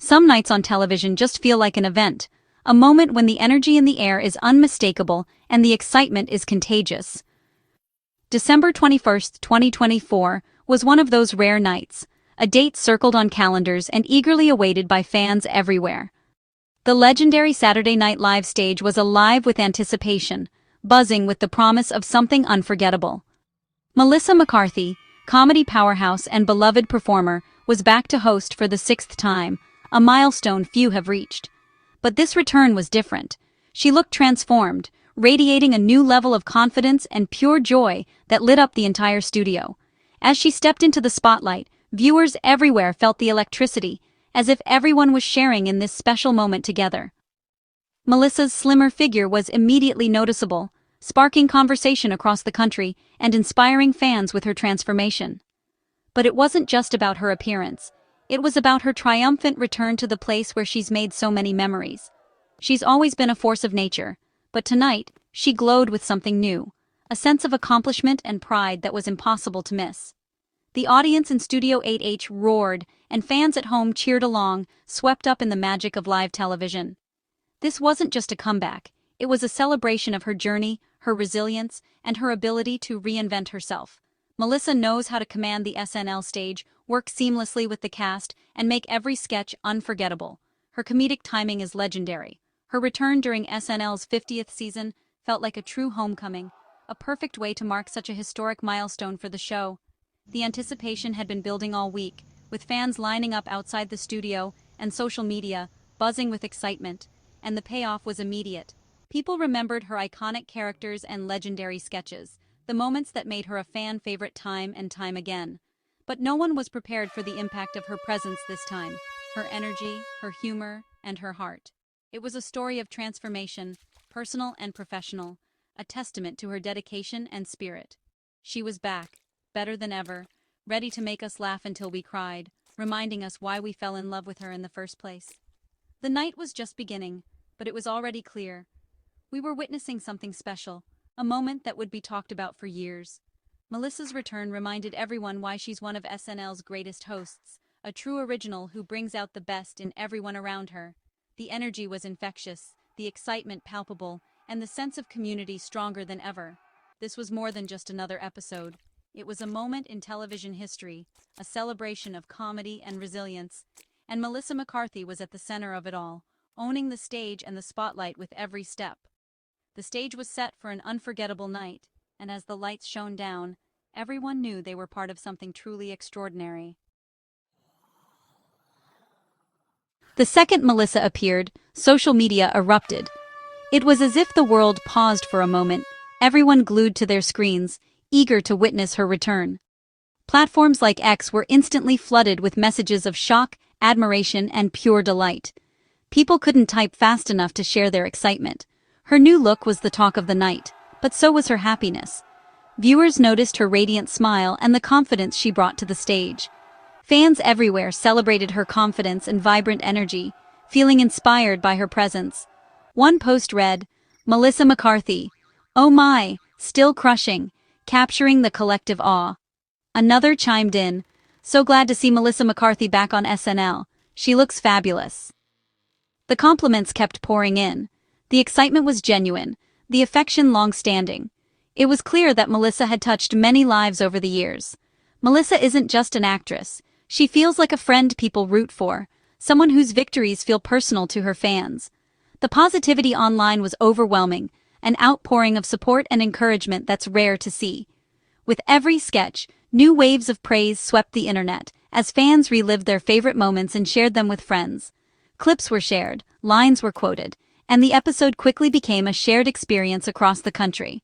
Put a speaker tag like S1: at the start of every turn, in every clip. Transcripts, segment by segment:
S1: Some nights on television just feel like an event, a moment when the energy in the air is unmistakable and the excitement is contagious. December 21st, 2024, was one of those rare nights, a date circled on calendars and eagerly awaited by fans everywhere. The legendary Saturday Night Live stage was alive with anticipation, buzzing with the promise of something unforgettable. Melissa McCarthy, comedy powerhouse and beloved performer, was back to host for the sixth time, a milestone few have reached. But this return was different. She looked transformed, radiating a new level of confidence and pure joy that lit up the entire studio. As she stepped into the spotlight, viewers everywhere felt the electricity, as if everyone was sharing in this special moment together. Melissa's slimmer figure was immediately noticeable, sparking conversation across the country and inspiring fans with her transformation. But it wasn't just about her appearance. It was about her triumphant return to the place where she's made so many memories. She's always been a force of nature, but tonight, she glowed with something new, a sense of accomplishment and pride that was impossible to miss. The audience in Studio 8H roared, and fans at home cheered along, swept up in the magic of live television. This wasn't just a comeback, it was a celebration of her journey, her resilience, and her ability to reinvent herself. Melissa knows how to command the SNL stage, work seamlessly with the cast, and make every sketch unforgettable. Her comedic timing is legendary. Her return during SNL's 50th season felt like a true homecoming, a perfect way to mark such a historic milestone for the show. The anticipation had been building all week, with fans lining up outside the studio and social media buzzing with excitement, and the payoff was immediate. People remembered her iconic characters and legendary sketches, the moments that made her a fan favorite time and time again. But no one was prepared for the impact of her presence this time, her energy, her humor, and her heart. It was a story of transformation, personal and professional, a testament to her dedication and spirit. She was back, better than ever, ready to make us laugh until we cried, reminding us why we fell in love with her in the first place. The night was just beginning, but it was already clear. We were witnessing something special, a moment that would be talked about for years. Melissa's return reminded everyone why she's one of SNL's greatest hosts, a true original who brings out the best in everyone around her. The energy was infectious, the excitement palpable, and the sense of community stronger than ever. This was more than just another episode. It was a moment in television history, a celebration of comedy and resilience, and Melissa McCarthy was at the center of it all, owning the stage and the spotlight with every step. The stage was set for an unforgettable night, and as the lights shone down, everyone knew they were part of something truly extraordinary. The second Melissa appeared, social media erupted. It was as if the world paused for a moment, everyone glued to their screens, eager to witness her return. Platforms like X were instantly flooded with messages of shock, admiration, and pure delight. People couldn't type fast enough to share their excitement. Her new look was the talk of the night, but so was her happiness. Viewers noticed her radiant smile and the confidence she brought to the stage. Fans everywhere celebrated her confidence and vibrant energy, feeling inspired by her presence. One post read, "Melissa McCarthy, oh my, still crushing," capturing the collective awe. Another chimed in, "So glad to see Melissa McCarthy back on SNL. She looks fabulous." The compliments kept pouring in. The excitement was genuine, the affection long-standing. It was clear that Melissa had touched many lives over the years. Melissa isn't just an actress. She feels like a friend people root for, someone whose victories feel personal to her fans. The positivity online was overwhelming, an outpouring of support and encouragement that's rare to see. With every sketch, new waves of praise swept the internet, as fans relived their favorite moments and shared them with friends. Clips were shared, lines were quoted, and the episode quickly became a shared experience across the country.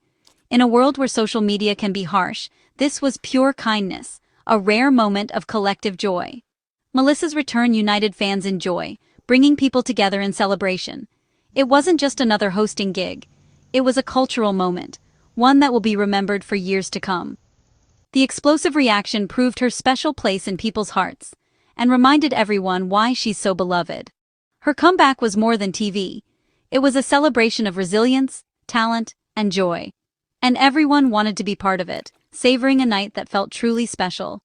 S1: In a world where social media can be harsh, this was pure kindness, a rare moment of collective joy. Melissa's return united fans in joy, bringing people together in celebration. It wasn't just another hosting gig. It was a cultural moment, one that will be remembered for years to come. The explosive reaction proved her special place in people's hearts, and reminded everyone why she's so beloved. Her comeback was more than TV. It was a celebration of resilience, talent, and joy. And everyone wanted to be part of it, savoring a night that felt truly special.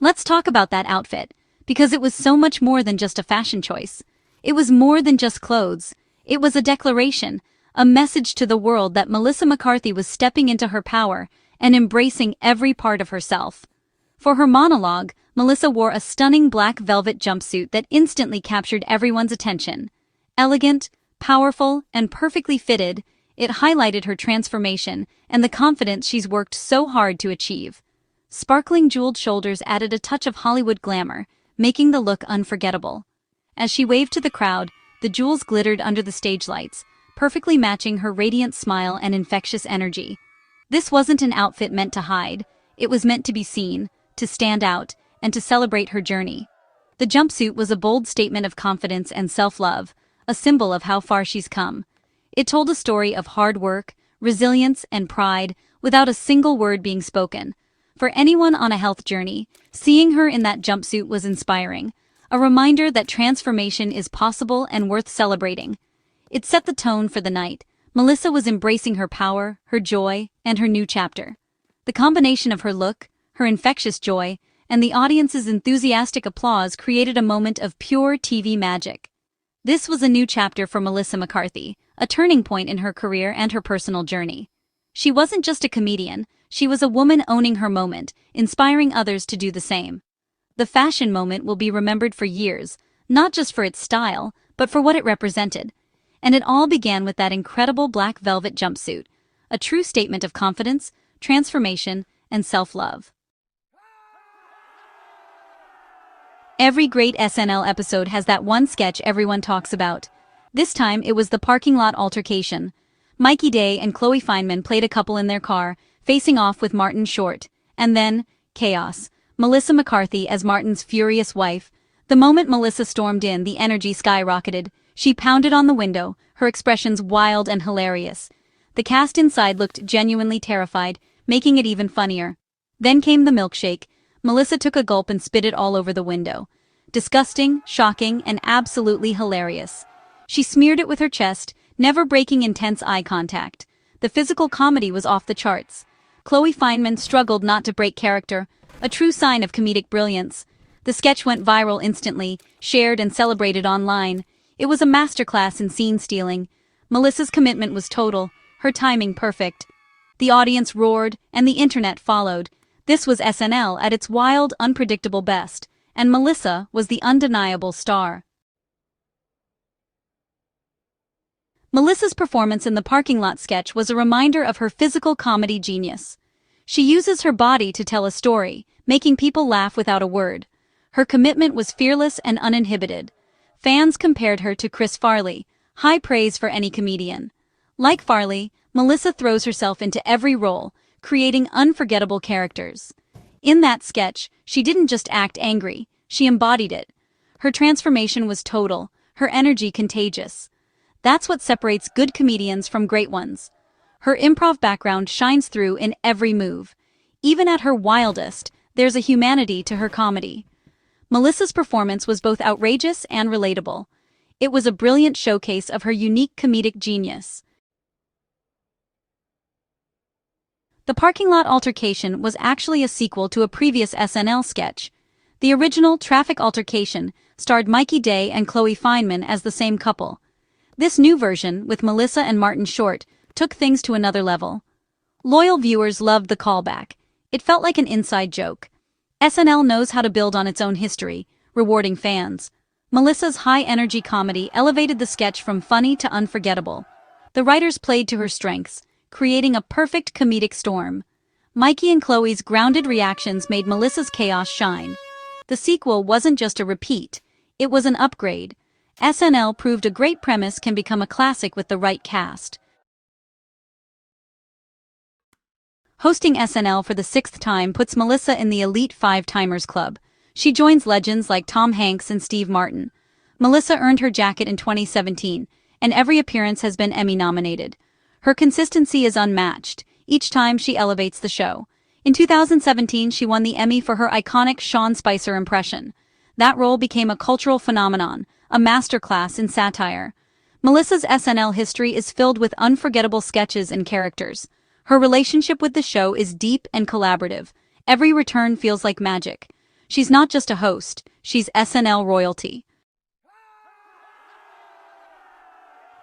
S1: Let's talk about that outfit, because it was so much more than just a fashion choice. It was more than just clothes. It was a declaration, a message to the world that Melissa McCarthy was stepping into her power and embracing every part of herself. For her monologue, Melissa wore a stunning black velvet jumpsuit that instantly captured everyone's attention. Elegant, powerful, and perfectly fitted, it highlighted her transformation and the confidence she's worked so hard to achieve. Sparkling jeweled shoulders added a touch of Hollywood glamour, making the look unforgettable. As she waved to the crowd, the jewels glittered under the stage lights, perfectly matching her radiant smile and infectious energy. This wasn't an outfit meant to hide. It was meant to be seen, to stand out, and to celebrate her journey. The jumpsuit was a bold statement of confidence and self-love, a symbol of how far she's come. It told a story of hard work, resilience, and pride, without a single word being spoken. For anyone on a health journey, seeing her in that jumpsuit was inspiring, a reminder that transformation is possible and worth celebrating. It set the tone for the night. Melissa was embracing her power, her joy, and her new chapter. The combination of her look, her infectious joy, and the audience's enthusiastic applause created a moment of pure TV magic. This was a new chapter for Melissa McCarthy, a turning point in her career and her personal journey. She wasn't just a comedian, she was a woman owning her moment, inspiring others to do the same. The fashion moment will be remembered for years, not just for its style, but for what it represented. And it all began with that incredible black velvet jumpsuit, a true statement of confidence, transformation, and self-love. Every great SNL episode has that one sketch everyone talks about. This time it was the parking lot altercation. Mikey Day and Chloe Fineman played a couple in their car, facing off with Martin Short. And then, chaos. Melissa McCarthy as Martin's furious wife. The moment Melissa stormed in, the energy skyrocketed. She pounded on the window, her expressions wild and hilarious. The cast inside looked genuinely terrified, making it even funnier. Then came the milkshake. Melissa took a gulp and spit it all over the window. Disgusting, shocking, and absolutely hilarious. She smeared it with her chest, never breaking intense eye contact. The physical comedy was off the charts. Chloe Fineman struggled not to break character, a true sign of comedic brilliance. The sketch went viral instantly, shared and celebrated online. It was a masterclass in scene stealing. Melissa's commitment was total, her timing perfect. The audience roared, and the internet followed. This was SNL at its wild, unpredictable best, and Melissa was the undeniable star. Melissa's performance in the parking lot sketch was a reminder of her physical comedy genius. She uses her body to tell a story, making people laugh without a word. Her commitment was fearless and uninhibited. Fans compared her to Chris Farley, high praise for any comedian. Like Farley, Melissa throws herself into every role, creating unforgettable characters. In that sketch, she didn't just act angry, she embodied it. Her transformation was total, her energy contagious. That's what separates good comedians from great ones. Her improv background shines through in every move. Even at her wildest, there's a humanity to her comedy. Melissa's performance was both outrageous and relatable. It was a brilliant showcase of her unique comedic genius. The parking lot altercation was actually a sequel to a previous SNL sketch. The original Traffic Altercation starred Mikey Day and Chloe Fineman as the same couple. This new version, with Melissa and Martin Short, took things to another level. Loyal viewers loved the callback. It felt like an inside joke. SNL knows how to build on its own history, rewarding fans. Melissa's high-energy comedy elevated the sketch from funny to unforgettable. The writers played to her strengths, creating a perfect comedic storm. Mikey and Chloe's grounded reactions made Melissa's chaos shine. The sequel wasn't just a repeat, it was an upgrade. SNL proved a great premise can become a classic with the right cast. Hosting SNL for the 6th time puts Melissa in the elite 5-timers club. She joins legends like Tom Hanks and Steve Martin. Melissa earned her jacket in 2017, and every appearance has been Emmy-nominated. Her consistency is unmatched. Each time she elevates the show. In 2017, she won the Emmy for her iconic Sean Spicer impression. That role became a cultural phenomenon, a masterclass in satire. Melissa's SNL history is filled with unforgettable sketches and characters. Her relationship with the show is deep and collaborative. Every return feels like magic. She's not just a host, she's SNL royalty.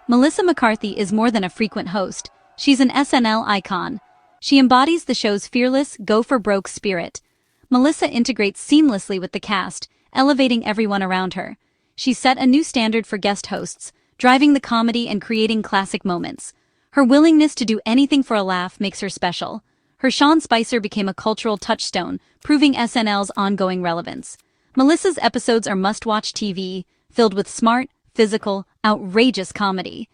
S1: Melissa McCarthy is more than a frequent host, she's an SNL icon. She embodies the show's fearless, go-for-broke spirit. Melissa integrates seamlessly with the cast, elevating everyone around her. She set a new standard for guest hosts, driving the comedy and creating classic moments. Her willingness to do anything for a laugh makes her special. Her Sean Spicer became a cultural touchstone, proving SNL's ongoing relevance. Melissa's episodes are must-watch TV, filled with smart, physical, outrageous comedy.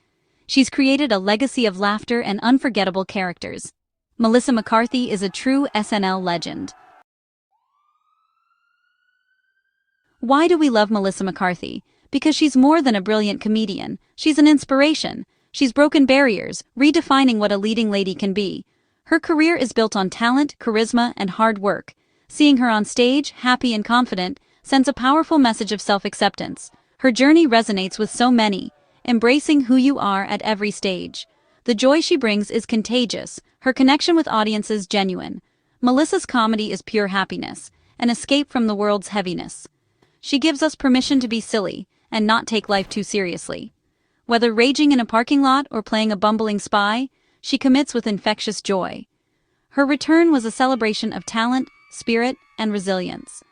S1: She's created a legacy of laughter and unforgettable characters. Melissa McCarthy is a true SNL legend. Why do we love Melissa McCarthy? Because she's more than a brilliant comedian. She's an inspiration. She's broken barriers, redefining what a leading lady can be. Her career is built on talent, charisma, and hard work. Seeing her on stage, happy and confident, sends a powerful message of self-acceptance. Her journey resonates with so many, embracing who you are at every stage. The joy she brings is contagious, her connection with audiences genuine. Melissa's comedy is pure happiness, an escape from the world's heaviness. She gives us permission to be silly, and not take life too seriously. Whether raging in a parking lot or playing a bumbling spy, she commits with infectious joy. Her return was a celebration of talent, spirit, and resilience.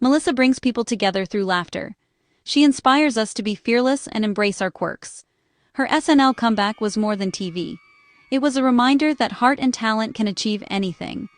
S1: Melissa brings people together through laughter. She inspires us to be fearless and embrace our quirks. Her SNL comeback was more than TV. It was a reminder that heart and talent can achieve anything.